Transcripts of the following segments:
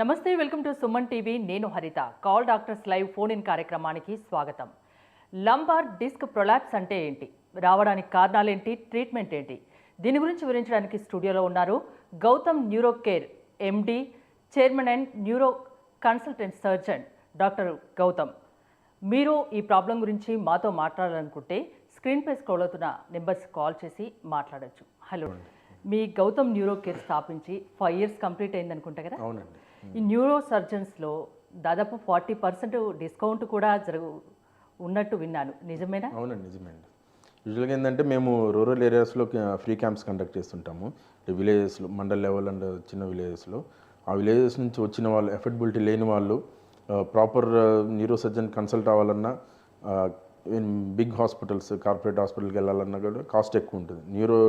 నమస్తే, welcome to Suman TV. నేను హరిత. Call doctors live phone in కార్యక్రమానికి స్వాగతం. లంబార్ డిస్క్ ప్రొలాప్స్ అంటే ఏంటి, రావడానికి కారణాలేంటి, ట్రీట్మెంట్ ఏంటి, దీని గురించి వివరించడానికి స్టూడియోలో ఉన్నారు Gautam neuro care MD, chairman and neuro consultant surgeon doctor Gautam. మీరు ఈ ప్రాబ్లం గురించి మాతో మాట్లాడాలనుకుంటే స్క్రీన్ పై స్క్రోల్ అవుతున్న నెంబర్స్ కాల్ చేసి మాట్లాడచ్చు. హలో, మీ గౌతమ్ న్యూరో కేర్ స్థాపించి 5 years కంప్లీట్ అయింది అనుకుంటా కదా? అవునండి. ఈ న్యూరో సర్జన్స్లో దాదాపు 40% డిస్కౌంట్ కూడా ఉన్నట్టు విన్నాను, నిజమేనా? అవునండి, నిజమేండి. యూజువల్గా ఏంటంటే మేము రూరల్ ఏరియాస్లో ఫ్రీ క్యాంప్స్ కండక్ట్ చేస్తుంటాము. విలేజెస్లో, మండల్ లెవెల్ అండ్ చిన్న విలేజెస్లో. ఆ విలేజెస్ నుంచి వచ్చిన వాళ్ళు, ఎఫర్డబిలిటీ లేని వాళ్ళు ప్రాపర్ న్యూరో సర్జన్ కన్సల్ట్ అవ్వాలన్నా, బిగ్ హాస్పిటల్స్, కార్పొరేట్ హాస్పిటల్కి వెళ్ళాలన్నా కూడా కాస్ట్ ఎక్కువ ఉంటుంది. న్యూరో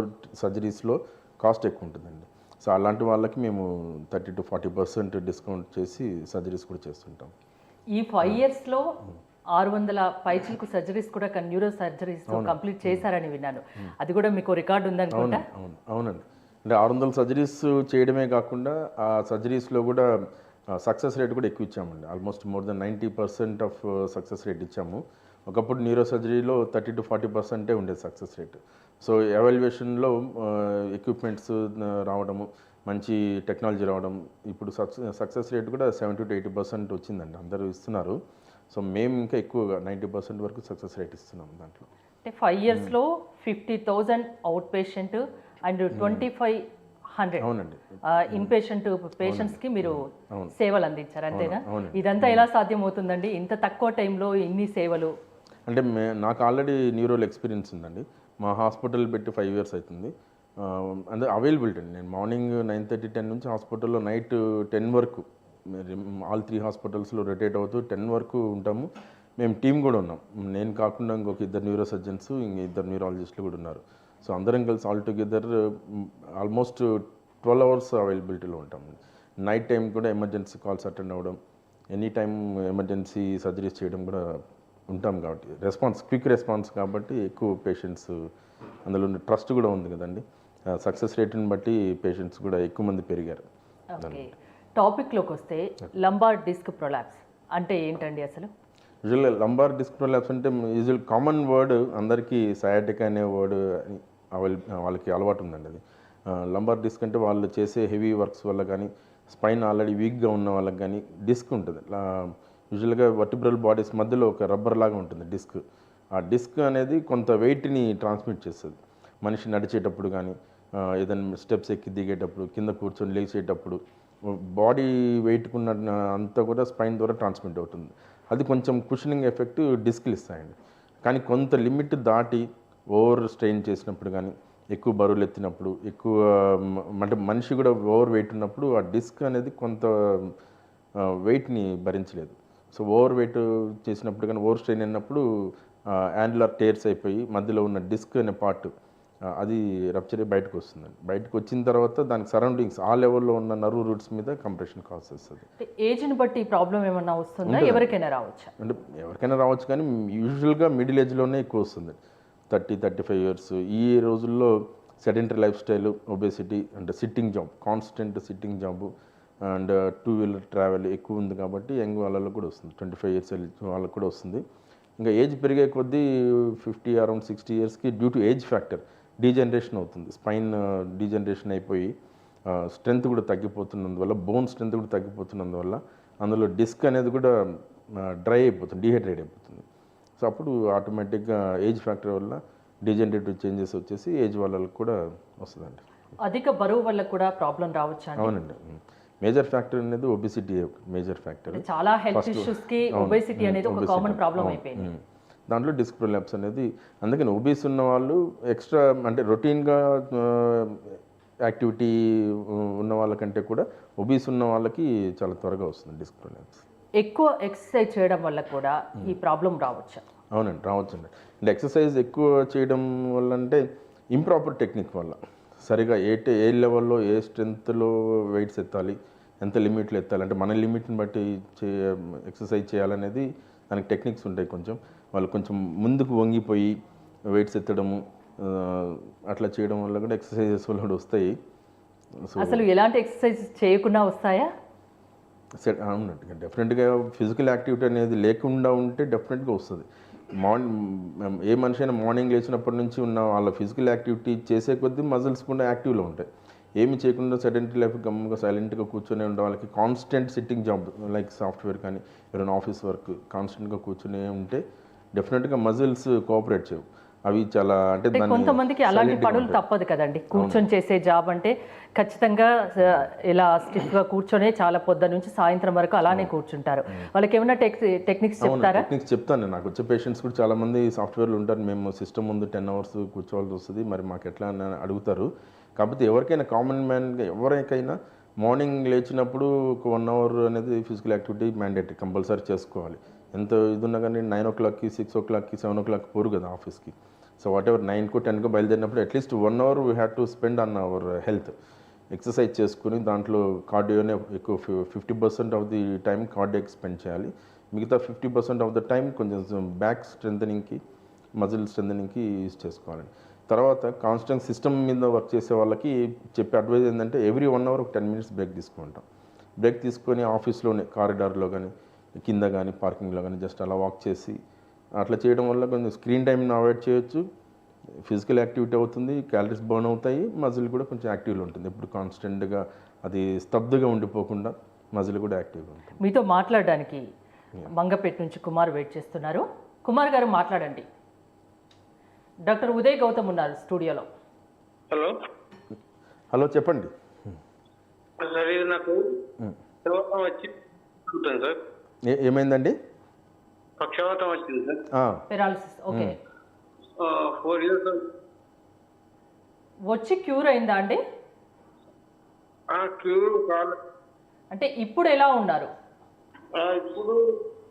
సర్జరీస్లో కాస్ట్ ఎక్కువ ఉంటుందండి. సో అలాంటి వాళ్ళకి మేము 30 to 40% డిస్కౌంట్ చేసి సర్జరీస్ కూడా చేస్తుంటాం. ఈ 5 yearsలో 600 పైచిలకు సర్జరీస్ కూడా న్యూరో సర్జరీస్ కంప్లీట్ చేశారని విన్నాను. అది కూడా మీకు రికార్డు ఉందనుకుంటా? అవునండి. అంటే 600 సర్జరీస్ చేయడమే కాకుండా ఆ సర్జరీస్లో కూడా సక్సెస్ రేట్ కూడా ఎక్కువ ఇచ్చామండి. Almost more than 90% of success rate ఇచ్చాము. ఒకప్పుడు న్యూరో సర్జరీలో 30 to 40% ఉండేది సక్సెస్ రేట్. సో ఎవాల్యుయేషన్లో ఎక్విప్మెంట్స్ రావడము, మంచి టెక్నాలజీ రావడం, ఇప్పుడు సక్సెస్ రేట్ కూడా 70 to 80% వచ్చిందండి. అందరూ ఇస్తున్నారు. సో మేము ఇంకా ఎక్కువగా 90% వరకు సక్సెస్ రేట్ ఇస్తున్నాం దాంట్లో. అంటే 5 yearsలో 50,000 అవుట్ పేషెంట్ అండ్ 2,500 అవునండి ఇన్పేషెంట్ పేషెంట్స్కి మీరు సేవలు అందించారు, అంతేనా? ఇదంతా ఎలా సాధ్యమవుతుందండి ఇంత తక్కువ టైంలో ఇన్ని సేవలు? అంటే నాకు ఆల్రెడీ న్యూరోల్ ఎక్స్పీరియన్స్ ఉందండి. మా హాస్పిటల్ పెట్టి 5 years అవుతుంది. అంటే అవైలబిలిటీ అండి. నేను మార్నింగ్ 9:30, 10 నుంచి హాస్పిటల్లో నైట్ 10 వరకు ఆల్ 3 హాస్పిటల్స్లో రొటేట్ అవుతూ 10 వరకు ఉంటాము. మేము టీం కూడా ఉన్నాం. నేను కాకుండా ఇంకొక 2 న్యూరో సర్జన్స్, ఇంక 2 న్యూరాలజిస్టులు కూడా ఉన్నారు. సో అందరం కలిసి ఆల్ టుగెదర్ ఆల్మోస్ట్ 12 hours అవైలబిలిటీలో ఉంటాము. నైట్ టైం కూడా ఎమర్జెన్సీ కాల్స్ అటెండ్ అవ్వడం, ఎనీ టైం ఎమర్జెన్సీ సర్జరీస్ చేయడం కూడా ఉంటాం. కాబట్టి క్విక్ రెస్పాన్స్ కాబట్టి ఎక్కువ పేషెంట్స్, అందులో ట్రస్ట్ కూడా ఉంది కదండి. సక్సెస్ రేట్ని బట్టి పేషెంట్స్ కూడా ఎక్కువ మంది పెరిగారు. ఓకే, టాపిక్లోకి వస్తే లంబార్ డిస్క్ ప్రొలాప్స్ అంటే ఏంటండి అసలు? యూజువల్గా లంబార్ డిస్క్ ప్రొలాప్స్ అంటే యూజువల్ కామన్ వర్డ్ అందరికీ సయాటిక్ అనే వర్డ్ వాళ్ళకి అలవాటు ఉందండి. అది లంబార్ డిస్క్ అంటే వాళ్ళు చేసే హెవీ వర్క్స్ వల్ల కానీ, స్పైన్ ఆల్రెడీ వీక్గా ఉన్న వాళ్ళకి కానీ డిస్క్ ఉంటుంది. యూజువల్గా వర్టిబ్రల్ బాడీస్ మధ్యలో ఒక రబ్బర్ లాగా ఉంటుంది డిస్క్. ఆ డిస్క్ అనేది కొంత వెయిట్ని ట్రాన్స్మిట్ చేస్తుంది. మనిషి నడిచేటప్పుడు కానీ, ఏదైనా స్టెప్స్ ఎక్కి దిగేటప్పుడు, కింద కూర్చొని లేచేటప్పుడు బాడీ వెయిట్కున్న అంతా కూడా స్పైన్ ద్వారా ట్రాన్స్మిట్ అవుతుంది. అది కొంచెం కుషనింగ్ ఎఫెక్ట్ డిస్క్లు ఇస్తాయండి. కానీ కొంత లిమిట్ దాటి ఓవర్ స్ట్రెయిన్ చేసినప్పుడు కానీ, ఎక్కువ బరువులు ఎత్తినప్పుడు, ఎక్కువ అంటే మనిషి కూడా ఓవర్ వెయిట్ ఉన్నప్పుడు ఆ డిస్క్ అనేది కొంత వెయిట్ని భరించలేదు. సో ఓవర్ వెయిట్ చేసినప్పుడు కానీ, ఓవర్ స్ట్రెయిన్ అయినప్పుడు యాండ్యులర్ టేర్స్ అయిపోయి మధ్యలో ఉన్న డిస్క్ అనే పార్ట్ అది రప్చర్ అయ్యి బయటకు వస్తుందండి. బయటకు వచ్చిన తర్వాత దానికి సరౌండింగ్స్ ఆ లెవెల్లో ఉన్న నర్వ్ రూట్స్ మీద కంప్రెషన్ కాజ్ చేస్తుంది. ఏజ్ని బట్టి ప్రాబ్లం ఏమన్నా వస్తుందా? ఎవరికైనా రావచ్చు? అంటే ఎవరికైనా రావచ్చు, కానీ యూజువల్గా మిడిల్ ఏజ్లోనే ఎక్కువ వస్తుంది. 30-35 years. ఈ రోజుల్లో సెడెంటరీ లైఫ్ స్టైల్, ఒబేసిటీ, అంటే sitting job, constant sitting job and 2-wheeler travel ఎక్కువ ఉంది కాబట్టి యంగ్ వాళ్ళకు కూడా వస్తుంది. 25 years వాళ్ళకు కూడా వస్తుంది. ఇంకా ఏజ్ పెరిగే కొద్దీ 50 అరౌండ్ 60 yearsకి due to age factor degeneration అవుతుంది. స్పైన్ డీజనరేషన్ అయిపోయి స్ట్రెంత్ కూడా తగ్గిపోతున్నందువల్ల, బోన్ స్ట్రెంత్ కూడా తగ్గిపోతున్నందువల్ల అందులో డిస్క్ అనేది కూడా డ్రై అయిపోతుంది, డీహైడ్రేట్ అయిపోతుంది. సో అప్పుడు ఆటోమేటిక్గా ఏజ్ ఫ్యాక్టర్ వల్ల డీజనరేటివ్ చేంజెస్ వచ్చేసి ఏజ్ వాళ్ళకి కూడా వస్తుందండి. అధిక బరువు వల్ల కూడా ప్రాబ్లం రావచ్చు? అవునండి. మేజర్ ఫ్యాక్టర్ అనేది ఒబిసిటీ, మేజర్ ఫ్యాక్టర్. చాలా హెల్త్ ఇష్యూస్కి ఒబేసిటీ అనేది ఒక కామన్ ప్రాబ్లం అయిపోయింది. దాంట్లో డిస్క్ ప్రొలాప్స్ అనేది, అందుకని ఒబీస్ ఉన్న వాళ్ళు ఎక్స్ట్రా అంటే రొటీన్గా యాక్టివిటీ ఉన్న వాళ్ళకంటే కూడా ఒబీస్ ఉన్న వాళ్ళకి చాలా త్వరగా వస్తుంది డిస్క్ ప్రొలాప్స్. ఎక్కువ ఎక్సర్సైజ్ చేయడం వల్ల కూడా ఈ ప్రాబ్లం రావచ్చు? అవునండి, రావచ్చండి. అంటే ఎక్సర్సైజ్ ఎక్కువ చేయడం వల్ల అంటే ఇంప్రాపర్ టెక్నిక్ వల్ల, సరిగా ఏ లెవెల్లో ఏ స్ట్రెంత్లో వెయిట్స్ ఎత్తాలి, ఎంత లిమిట్లు ఎత్తాలి, అంటే మన లిమిట్ని బట్టి ఎక్సర్సైజ్ చేయాలనేది దానికి టెక్నిక్స్ ఉంటాయి. వాళ్ళు కొంచెం ముందుకు వంగిపోయి వెయిట్స్ ఎత్తడము అట్లా చేయడం వల్ల కూడా ఎక్సర్సైజెస్ వల్ల కూడా వస్తాయి. అసలు ఎలాంటి ఎక్సర్సైజ్ చేయకుండా వస్తాయా? అవునండి, డెఫినెట్గా ఫిజికల్ యాక్టివిటీ అనేది లేకుండా ఉంటే డెఫినెట్గా వస్తుంది. ఏ మనిషి అయినా మార్నింగ్ లేచినప్పటి నుంచి ఉన్న వాళ్ళ ఫిజికల్ యాక్టివిటీ చేసే కొద్దీ మజిల్స్ కూడా యాక్టివ్లో ఉంటాయి. ఏమి చేయకుండా సెడెంటరీ లైఫ్ గమ్ముగా సైలెంట్గా కూర్చొని ఉండే వాళ్ళకి constant sitting job like software కానీ ఏదైనా ఆఫీస్ వర్క్ కాన్స్టెంట్గా కూర్చొని ఉంటే డెఫినెట్గా మజిల్స్ కోఆపరేట్ చేయవు. అవి చాలా అంటే అంటే కొంతమందికి అలాంటి పనులు తప్పదు కదండి. కూర్చొని చేసే జాబ్ అంటే ఖచ్చితంగా ఇలా స్టిఫ్గా కూర్చొని చాలా పొద్దు నుంచి సాయంత్రం వరకు అలానే కూర్చుంటారు. వాళ్ళకి ఏమైనా టెక్నిక్స్ చెప్తారా? టెక్నిక్స్ చెప్తాను. నాకు వచ్చే పేషెంట్స్ కూడా చాలామంది సాఫ్ట్వేర్లు ఉంటారు. మేము సిస్టమ్ ముందు 10 hours కూర్చోవాల్సి వస్తుంది, మరి మాకు ఎట్లా అని అడుగుతారు. కాకపోతే ఎవరికైనా కామన్ మ్యాన్గా ఎవరికైనా మార్నింగ్ లేచినప్పుడు ఒక 1 hour అనేది ఫిజికల్ యాక్టివిటీ మ్యాండేటరీ కంపల్సరీ చేసుకోవాలి. ఎంత ఇది ఉన్నా కానీ 9 o'clockకి 6 o'clockకి 7 o'clock పోరు కదా ఆఫీస్కి. సో వాట్ ఎవర్ 9కో 10కో బయలుదేరినప్పుడు at least 1 hour we have to spend on our health. Exercise చేసుకుని దాంట్లో కార్డియోనే ఎక్కువ 50% ఆఫ్ ది టైం కార్డియోకి స్పెండ్ చేయాలి. మిగతా 50% ఆఫ్ ద టైం కొంచెం బ్యాక్ స్ట్రెంథనింగ్కి మజిల్ స్ట్రెంథనింగ్కి యూజ్ చేసుకోవాలి. తర్వాత కాన్స్టెంట్ సిస్టమ్ మీద వర్క్ చేసే వాళ్ళకి చెప్పే అడ్వైజ్ ఏంటంటే ఎవ్రీ 1 hour ఒక 10 minutes బ్రేక్ తీసుకుంటాం. బ్రేక్ తీసుకొని ఆఫీస్లోనే కారిడార్లో కానీ కింద కానీ పార్కింగ్లో కానీ జస్ట్ అలా వాక్ చేసి అట్లా చేయడం వల్ల కొంచెం స్క్రీన్ టైంని అవాయిడ్ చేయొచ్చు, ఫిజికల్ యాక్టివిటీ అవుతుంది, క్యాలరీస్ బర్న్ అవుతాయి, మజిల్ కూడా కొంచెం యాక్టివ్లో ఉంటుంది. ఇప్పుడు కాన్స్టెంట్గా అది స్తబ్దుగా ఉండిపోకుండా మజిల్ కూడా యాక్టివ్గా ఉంటుంది. మీతో మాట్లాడడానికి మంగపేట నుంచి కుమార్ వెయిట్ చేస్తున్నారు. కుమార్ గారు మాట్లాడండి. డాక్టర్ ఉదయ్ గౌతమ్ ఉన్నారు స్టూడియోలో. హలో హలో చెప్పండి సార్. ఇది నాకు పక్షవాతం వచ్చి ఉంటుంది సార్. ఏమైందండి? పక్షవాతం వచ్చింది సార్. పెరాలసిస్. ఓకే. 4 years వచ్చి క్యూర్ అయిందా అండి? క్యూర్ కాదు. అంటే ఇప్పుడు ఎలా ఉన్నారు? ఇప్పుడు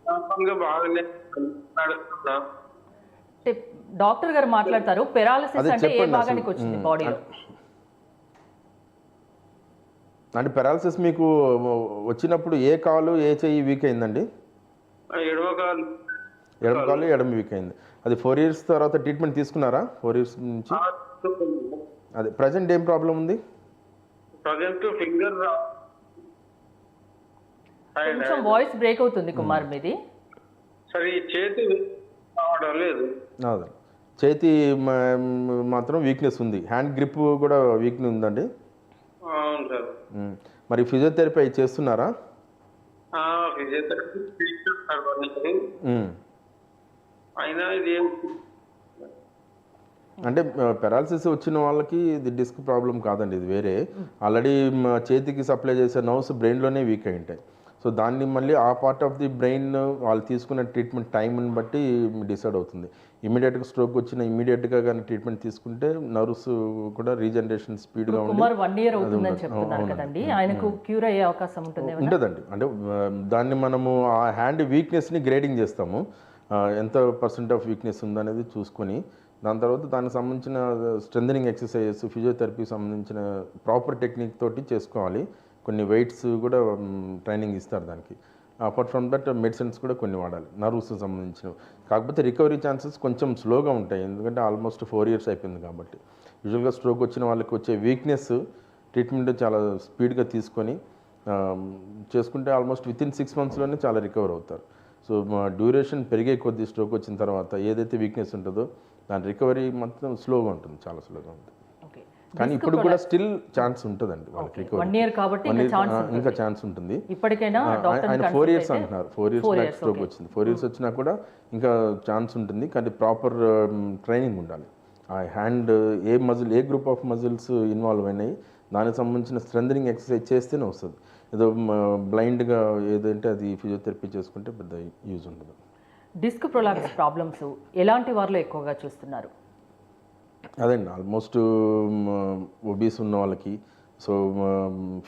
నార్మల్గా బాగానే నడుస్తున్నా. అంటే డాక్టర్ గారు మాట్లాడతారు. పెరాలసిస్ అంటే ఏ భాగానికి వచ్చింది బాడీలో? అంటే పెరాలసిస్ మీకు వచ్చినప్పుడు ఏ కాలు ఏ చెయ్యి వీక్ అయిందండి? ఎడమ కాలు. ఎడమ కాలు ఎడమ వీక్ అయింది. అది 4 years తర్వాత ట్రీట్మెంట్ తీసుకున్నారా? 4 years నుంచి అదే ప్రజెంట్ ఏం ప్రాబ్లం ఉంది? ప్రజెంట్ ఫింగర్ కొంచెం వాయిస్ బ్రేక్ అవుతుంది కుమార్ మీది. సరే ఈ చేతి రావడం లేదు. అదే చేతి మాత్రం వీక్నెస్ ఉంది. హ్యాండ్ గ్రిప్ కూడా వీక్నెస్ ఉందండి. అవును సార్. మరి ఫిజియోథెరపీ చేస్తున్నారా? ఫిజియోథెరపీ అయినా ఇది అంటే పెరాలసిస్ వచ్చిన వాళ్ళకి ఇది డిస్క్ ప్రాబ్లం కాదండి, ఇది వేరే. ఆల్రెడీ చేతికి సప్లై చేసే నర్వ్స్ బ్రెయిన్లోనే వీక్ అయి ఉంటాయి. సో దాన్ని మళ్ళీ ఆ పార్ట్ ఆఫ్ ది బ్రెయిన్ వాళ్ళు తీసుకునే ట్రీట్మెంట్ టైంని బట్టి డిసైడ్ అవుతుంది. ఇమీడియట్గా స్ట్రోక్ వచ్చిన ఇమీడియట్గా కానీ ట్రీట్మెంట్ తీసుకుంటే నర్వ్స్ కూడా రీజనరేషన్ స్పీడ్గా కుమార్ 1 year అవుతుందని చెప్తున్నారు కదండి. ఆయనకు క్యూర్ అయ్యే అవకాశం ఉంటుందండి. అంటే దాన్ని మనము ఆ హ్యాండ్ వీక్నెస్ని గ్రేడింగ్ చేస్తాము. ఎంత % ఆఫ్ వీక్నెస్ ఉందనేది చూసుకొని దాని తర్వాత దానికి సంబంధించిన స్ట్రెంథనింగ్ ఎక్సర్సైజెస్ ఫిజియోథెరపీకి సంబంధించిన ప్రాపర్ టెక్నిక్ తోటి చేసుకోవాలి. కొన్ని వెయిట్స్ కూడా ట్రైనింగ్ ఇస్తారు దానికి. అపార్ట్ ఫ్రమ్ దట్ మెడిసిన్స్ కూడా కొన్ని వాడాలి నర్వ్స్ సంబంధించినవి. కాకపోతే రికవరీ ఛాన్సెస్ కొంచెం స్లోగా ఉంటాయి, ఎందుకంటే ఆల్మోస్ట్ 4 years అయిపోయింది కాబట్టి. యూజువల్గా స్ట్రోక్ వచ్చిన వాళ్ళకి వచ్చే వీక్నెస్ ట్రీట్మెంట్ చాలా స్పీడ్గా తీసుకొని చేసుకుంటే ఆల్మోస్ట్ వితిన్ 6 monthsలోనే చాలా రికవర్ అవుతారు. సో డ్యూరేషన్ పెరిగే కొద్దీ స్ట్రోక్ వచ్చిన తర్వాత ఏదైతే వీక్నెస్ ఉంటుందో దాని రికవరీ మొత్తం స్లోగా ఉంటుంది, చాలా స్లోగా ఉంటుంది. కానీ ఇప్పుడు కూడా స్టిల్ ఛాన్స్ ఉంటుందండి వాళ్ళకి రికవరీ. 1 year కాబట్టి ఇంకా ఛాన్స్ ఉంటుంది. ఇప్పటికైనా ఆయన 4 years అంటున్నారు. 4 years బ్యాక్ స్ట్రోక్ వచ్చింది. 4 years వచ్చినా కూడా ఇంకా ఛాన్స్ ఉంటుంది, కానీ ప్రాపర్ ట్రైనింగ్ ఉండాలి. ఆ hand A muscle A group of muscles involve అయినాయి దానికి సంబంధించిన స్ట్రెంథనింగ్ ఎక్సర్సైజ్ చేస్తేనే వస్తుంది. ఏదో బ్లైండ్గా ఏదంటే అది ఫిజియోథెరపీ చేసుకుంటే పెద్ద యూజ్ ఉండదు. డిస్క్ ప్రొలాప్స్ ప్రాబ్లమ్స్ ఎలాంటి వారిలో ఎక్కువగా చూస్తున్నారు? అదండి ఆల్మోస్ట్ ఒబీస్ ఉన్న వాళ్ళకి, సో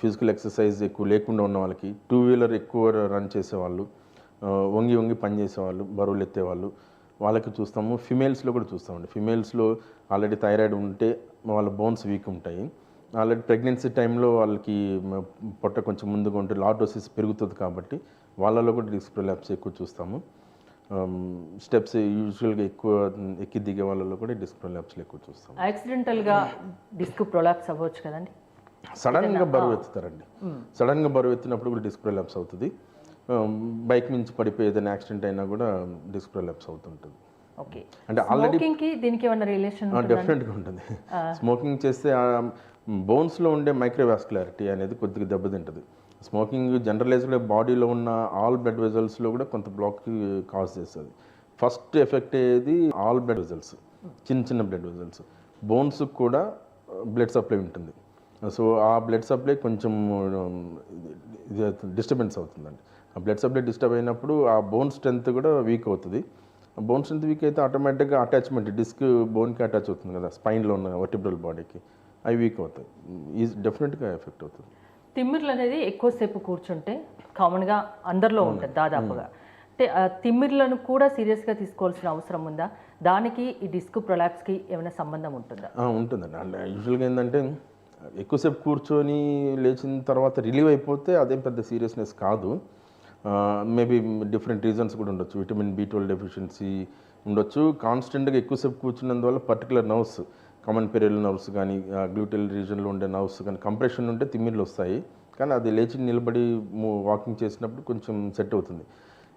ఫిజికల్ ఎక్సర్సైజ్ ఎక్కువ లేకుండా ఉన్న వాళ్ళకి, 2-wheeler ఎక్కువ రన్ చేసేవాళ్ళు, వంగి వంగి పని చేసేవాళ్ళు, బరువులు ఎత్తేవాళ్ళు, వాళ్ళకి చూస్తాము. ఫిమేల్స్లో కూడా చూస్తామండి. ఫిమేల్స్లో ఆల్రెడీ థైరాయిడ్ ఉంటే వాళ్ళ బోన్స్ వీక్ ఉంటాయి. ఆల్రెడీ ప్రెగ్నెన్సీ టైంలో వాళ్ళకి పొట్ట కొంచెం ముందుగా ఉంటే లార్డోసిస్ పెరుగుతుంది కాబట్టి వాళ్ళలో కూడా డిస్క్ ప్రొలాప్స్ ఎక్కువ చూస్తాము. స్టెప్స్ యూజువల్గా ఎక్కువ ఎక్కి దిగే వాళ్ళలో కూడా డిస్క్ ప్రొలాప్స్లు ఎక్కువ చూస్తాం. యాక్సిడెంటల్గా డిస్క్ ప్రొలాప్స్ అవ్వచ్చు కదండి? సడన్గా బరువు ఎత్తుతారండి. సడన్గా బరువు ఎత్తినప్పుడు కూడా డిస్క్ ప్రొలాప్స్ అవుతుంది. బైక్ నుంచి పడిపోయి ఏదైనా యాక్సిడెంట్ అయినా కూడా డిస్క్ ప్రొలాప్స్ అవుతుంటుంది. ఓకే. అంటే ఆల్రెడీ స్మోకింగ్కి దీనికి ఏమైనా రిలేషన్ డెఫినెట్గా ఉంటుంది. స్మోకింగ్ చేస్తే బోన్స్లో ఉండే మైక్రోవాస్కులారిటీ అనేది కొద్దిగా దెబ్బతింటుంది. స్మోకింగ్ జనరలైజ్గా బాడీలో ఉన్న ఆల్ బ్లడ్ వెజల్స్లో కూడా కొంత బ్లాక్ కాజ్ చేస్తుంది. ఫస్ట్ ఎఫెక్ట్ అయ్యేది ఆల్ బ్లడ్ వెజల్స్, చిన్న చిన్న బ్లడ్ వెజల్స్. బోన్స్కి కూడా బ్లడ్ సప్లై ఉంటుంది. సో ఆ బ్లడ్ సప్లై కొంచెం డిస్టర్బెన్స్ అవుతుందండి. ఆ బ్లడ్ సప్లై డిస్టర్బ్ అయినప్పుడు ఆ బోన్ స్ట్రెంత్ కూడా వీక్ అవుతుంది. బోన్ స్ట్రెంత్ వీక్ అయితే ఆటోమేటిక్గా అటాచ్మెంట్ డిస్క్ బోన్కి అటాచ్ అవుతుంది కదా, స్పైన్లో ఉన్న వర్టిబ్రల్ బాడీకి, అవి వీక్ అవుతాయి. డెఫినెట్గా ఎఫెక్ట్ అవుతుంది. తిమ్మిర్లు అనేది ఎక్కువసేపు కూర్చుంటే కామన్గా అందరిలో ఉంటుంది దాదాపుగా. అంటే తిమ్మిర్లను కూడా సీరియస్గా తీసుకోవాల్సిన అవసరం ఉందా? దానికి ఈ డిస్క్ ప్రొలాప్స్కి ఏమైనా సంబంధం ఉంటుందా? ఉంటుందండి. అంటే యూజువల్గా ఏంటంటే ఎక్కువసేపు కూర్చొని లేచిన తర్వాత రిలీవ్ అయిపోతే అదేం పెద్ద సీరియస్నెస్ కాదు. మేబీ డిఫరెంట్ రీజన్స్ కూడా ఉండొచ్చు. విటమిన్ B12 డెఫిషియన్సీ ఉండొచ్చు. కాన్స్టెంట్గా ఎక్కువసేపు కూర్చున్నందువల్ల పర్టికులర్ నర్వ్స్, కామన్ పెరియల్ నర్వ్స్ కానీ, గ్లూటల్ రీజన్లో ఉండే నర్వ్స్ కానీ కంప్రెషన్ ఉంటే తిమ్మిర్లు వస్తాయి. కానీ అది లేచి నిలబడి వాకింగ్ చేసినప్పుడు కొంచెం సెట్ అవుతుంది.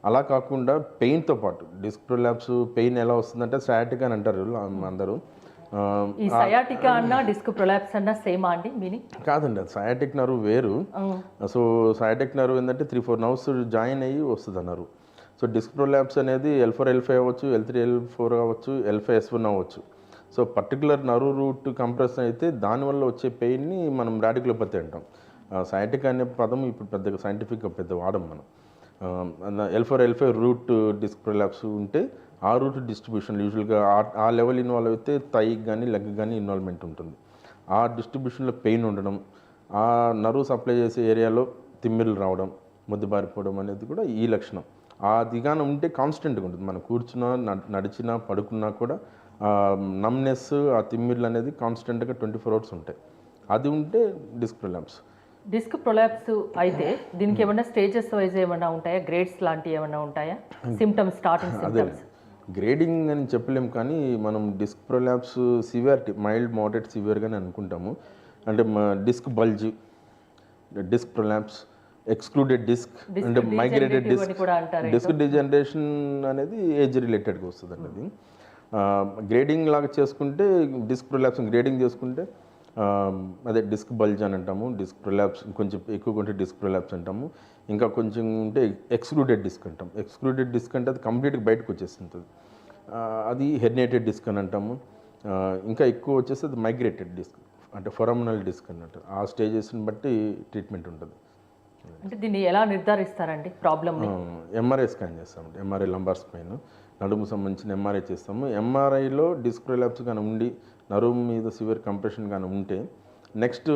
అలా కాకుండా పెయిన్తో పాటు డిస్క్ ప్రొలాప్స్ పెయిన్ ఎలా వస్తుందంటే సయాటికా అని అంటారు అందరూ. ఈ సయాటికా అన్న డిస్క్ ప్రొలాప్స్ అన్న సేమా అండి మీనింగ్? కాదండి, అది సయాటిక్ నర్వ్ వేరు. సో సయాటిక్ నర్వ్ ఏంటంటే 3-4 నర్వ్స్ జాయిన్ అయ్యి వస్తుంది అన్నారు. సో డిస్క్ ప్రొలాప్స్ అనేది L4 L5 అవ్వచ్చు, L3 L4 అవ్వచ్చు, L5 S1 అవ్వచ్చు. So particular nerve route compress అయితే దానివల్ల వచ్చే పెయిన్ని మనం రాడికులోపతి అంటాం. సయాటిక్ అనే పదం ఇప్పుడు పెద్దగా సైంటిఫిక్గా పెద్ద వాడం మనం. L4 L5 route disc prolapse ఉంటే ఆ రూట్ డిస్ట్రిబ్యూషన్ యూజువల్గా ఆ లెవెల్ ఇన్వాల్వ్ అయితే థైకి కానీ లెగ్ కానీ ఇన్వాల్వ్మెంట్ ఉంటుంది. ఆ డిస్ట్రిబ్యూషన్లో పెయిన్ ఉండడం, ఆ నర్వ్ సప్లై చేసే ఏరియాలో తిమ్మిర్లు రావడం, ముద్దుబారిపోవడం అనేది కూడా ఈ లక్షణం. ఆ దిగాన ఉంటే కాన్స్టెంట్గా ఉంటుంది. మనం కూర్చున్నా, నడిచినా, పడుకున్నా కూడా నమ్నెస్, ఆ తిమ్మిర్లు అనేది కాన్స్టెంట్గా 24 hours ఉంటాయి. అది ఉంటే డిస్క్ ప్రొలాప్స్. డిస్క్ ప్రొలాప్స్ అయితే దీనికి ఏమైనా స్టేజెస్ వైజ్ ఏమైనా ఉంటాయా? గ్రేడ్స్ లాంటివి ఏమైనా ఉంటాయా? సిమ్టమ్స్, స్టార్టింగ్ సిమ్టమ్స్ గ్రేడింగ్ అని చెప్పలేము. కానీ మనం disc prolapse severity mild, moderate, సివియర్గానే అనుకుంటాము. అంటే disc bulge, disc prolapse, excluded disc అంటే మైగ్రేటెడ్ డిస్క్ డిజనరేషన్ అనేది ఏజ్ రిలేటెడ్గా వస్తుంది అండి. అది గ్రేడింగ్ లాగా చేసుకుంటే డిస్క్ ప్రొలాప్స్ గ్రేడింగ్ చేసుకుంటే అదే డిస్క్ బల్జ్ అని అంటాము. డిస్క్ ప్రొలాప్స్ కొంచెం ఎక్కువగా ఉంటే డిస్క్ ప్రొలాప్స్ అంటాము. ఇంకా కొంచెం ఉంటే ఎక్స్క్లూడెడ్ డిస్క్ అంటాం. ఎక్స్క్లూడెడ్ డిస్క్ అంటే అది కంప్లీట్గా బయటకు వచ్చేస్తుంటుంది. అది హెర్నియేటెడ్ డిస్క్ అని అంటాము. ఇంకా ఎక్కువ వచ్చేసి అది మైగ్రేటెడ్ డిస్క్ అంటే ఫొరామినల్ డిస్క్ అన్నట్టు. ఆ స్టేజెస్ని బట్టి ట్రీట్మెంట్ ఉంటుంది. అంటే దీన్ని ఎలా నిర్ధారిస్తారండి ప్రాబ్లమ్ని? ఎంఆర్ఐ స్కాన్ చేస్తామండి. ఎంఆర్ఐ లంబార్ స్పైన్ నడుము సంబంధించిన ఎంఆర్ఐ చేస్తాము. ఎంఆర్ఐలో డిస్క్ ప్రొలాప్స్ కానీ ఉండి నరువు మీద సివియర్ కంప్రెషన్ కానీ ఉంటే నెక్స్ట్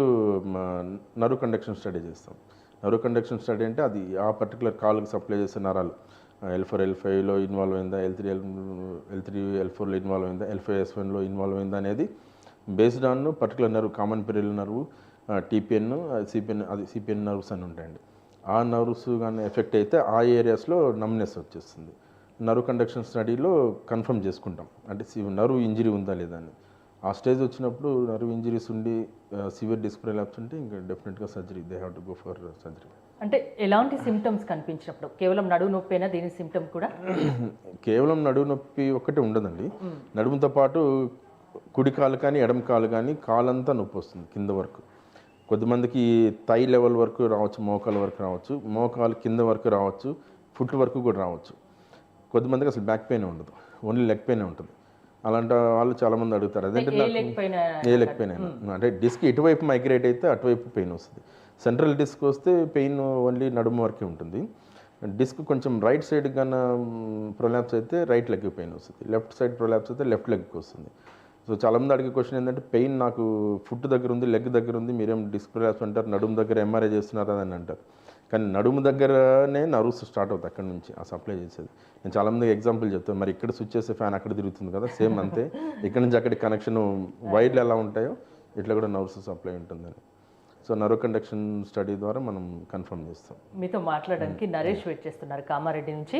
నర్వ్ కండక్షన్ స్టడీ చేస్తాం. నర్వ్ కండక్షన్ స్టడీ అంటే అది ఆ పర్టికులర్ కాలుకి సప్లై చేసే నరాలు L4 L5లో ఇన్వాల్వ్ అయిందా, L3 L4లో ఇన్వాల్వ్ అయిందా, L5 S1లో ఇన్వాల్వ్ అయిందా అనేది based on particular nerve, common peroneal nerve, TPN, CPN nerves అని ఉంటాయండి. ఆ నర్వ్స్ కానీ ఎఫెక్ట్ అయితే ఆ ఏరియాస్లో నమ్నెస్ వచ్చేస్తుంది. నర్వ్ కండక్షన్ స్టడీలో కన్ఫర్మ్ చేసుకుంటాం అంటే నర్వ్ ఇంజరీ ఉందా లేదా అని. ఆ స్టేజ్ వచ్చినప్పుడు నర్వ్ ఇంజరీస్ ఉండి సివియర్ డిస్క్ ప్రొలాప్స్ ఉంటే ఇంకా డెఫినెట్గా surgery, they have to go for surgery. అంటే ఎలాంటి సిమ్టమ్స్ కనిపించినప్పుడు? కేవలం నడుము నొప్పి అయినా దీని సిమ్టమ్ కూడా? కేవలం నడుము నొప్పి ఒక్కటే ఉండదండి. నడుముతో పాటు కుడి కాలు కానీ ఎడమ కాలు కానీ కాలంతా నొప్పి వస్తుంది కింద వరకు. కొద్దిమందికి థై లెవెల్ వరకు రావచ్చు, మోకాల వరకు రావచ్చు, మోకాలు కింద వరకు రావచ్చు, ఫుట్ వరకు కూడా రావచ్చు. కొద్దిమందికి అసలు బ్యాక్ పెయిన్ ఉండదు, ఓన్లీ లెగ్ పెయిన్ ఉంటుంది. అలాంటి వాళ్ళు చాలామంది అడుగుతారు అదేంటే ఏ లెగ్ పెయిన్ అయినా. అంటే డిస్క్ ఇటువైపు మైగ్రేట్ అయితే అటువైపు పెయిన్ వస్తుంది. సెంట్రల్ డిస్క్ వస్తే పెయిన్ ఓన్లీ నడుము వరకే ఉంటుంది. డిస్క్ కొంచెం రైట్ సైడ్ కన్నా ప్రొలాప్స్ అయితే రైట్ లెగ్ పెయిన్ వస్తుంది, లెఫ్ట్ సైడ్ ప్రొలాప్స్ అయితే లెఫ్ట్ లెగ్కి వస్తుంది. సో చాలామంది అడిగే క్వశ్చన్ ఏంటంటే పెయిన్ నాకు ఫుట్ దగ్గర ఉంది, లెగ్ దగ్గర ఉంది, మీరేం డిస్క్ ప్రొలాప్స్ అంటారు, నడుము దగ్గర ఎంఆర్ఐ చేస్తున్నారా అని అంటారు. కానీ నడుము దగ్గరనే నర్వ్స్ స్టార్ట్ అవుతాయి అక్కడ నుంచి ఆ సప్లై చేసేది. నేను చాలామంది ఎగ్జాంపుల్ చెప్తాను. మరి ఇక్కడ స్విచ్ చేసే ఫ్యాన్ అక్కడ తిరుగుతుంది కదా, సేమ్ అంతే ఇక్కడ నుంచి అక్కడికి కనెక్షన్ వైర్లు ఎలా ఉంటాయో ఇట్లా కూడా నర్వ్స్ సప్లై ఉంటుందని. సో నర్వ్ కండక్షన్ స్టడీ ద్వారా మనం కన్ఫర్మ్ చేస్తాం. మీతో మాట్లాడడానికి నరేష్ వెయిట్ చేస్తున్నారు కామారెడ్డి నుంచి.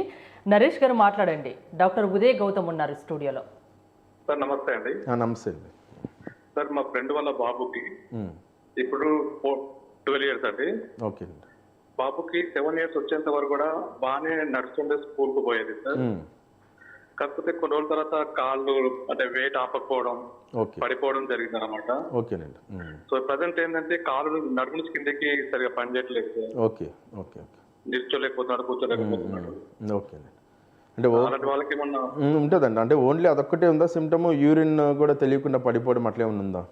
నరేష్ గారు మాట్లాడండి. డాక్టర్ ఉదయ్ గౌతమ్ ఉన్నారు స్టూడియోలో. సార్ నమస్తే అండి. నమస్తే అండి. సార్ మా ఫ్రెండ్ వాళ్ళ బాబుకి ఇప్పుడు 12 ఇయర్స్ అండి. ఓకే అండి. బాబుకి 7 ఇయర్స్ వచ్చేంత వరకు కూడా బాగానే నడుస్తుండే, స్కూల్ కు పోయేది సార్. కాకపోతే కొన్ని రోజుల తర్వాత కాళ్ళు అంటే వెయిట్ ఆపకపోవడం, ఓకే. పడిపోవడం జరిగింది అనమాట. ఓకేనండి. సో ప్రజెంట్ ఏంటంటే కాళ్ళు నడుము నుంచి కిందకి సరిగా పనిచేయట్లేదు సార్. ఓకే ఓకే ఓకే నిల్చోలేకపోతున్నాడు, కూర్చోలేకపోతున్నాడు. ఓకేనండి. అంటే అలాంటి వాళ్ళకి ఏమన్నా ఉంటుందండి. అంటే ఓన్లీ అదొక్కటే ఉందా సిమ్టమ్? యూరిన్ కూడా తెలియకుండా పడిపోవడం అట్లే ఉందా?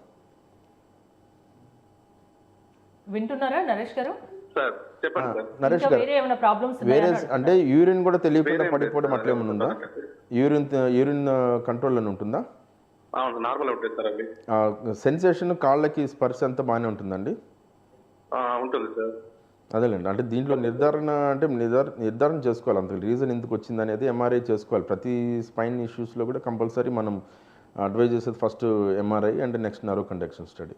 వింటున్నారా నరేష్ గారు? సార్ చెప్పండి సార్. నరేష్ గారు, వేరే ఏమైనా ప్రాబ్లమ్స్ వేరే అంటే యూరిన్ కూడా తెలియకుండా పడిపోవడం అట్లే ఉందా? యూరిన్ కంట్రోల్ అని ఉంటుందా? అవును, నార్మల్ ఉంటుంది సార్. అవి సెన్సేషన్ కాళ్ళకి స్పర్శ అంతా బాగానే ఉంటుందండి? ఉంటుంది సార్. అదేలేండి. అంటే దీంట్లో నిర్ధారణ చేసుకోవాలి. అంత రీజన్ ఎందుకు వచ్చింది అనేది ఎంఆర్ఐ చేసుకోవాలి. ప్రతి స్పైన్ ఇష్యూస్లో కూడా కంపల్సరీ మనం అడ్వైజ్ చేసేది first MRI and next nerve conduction study.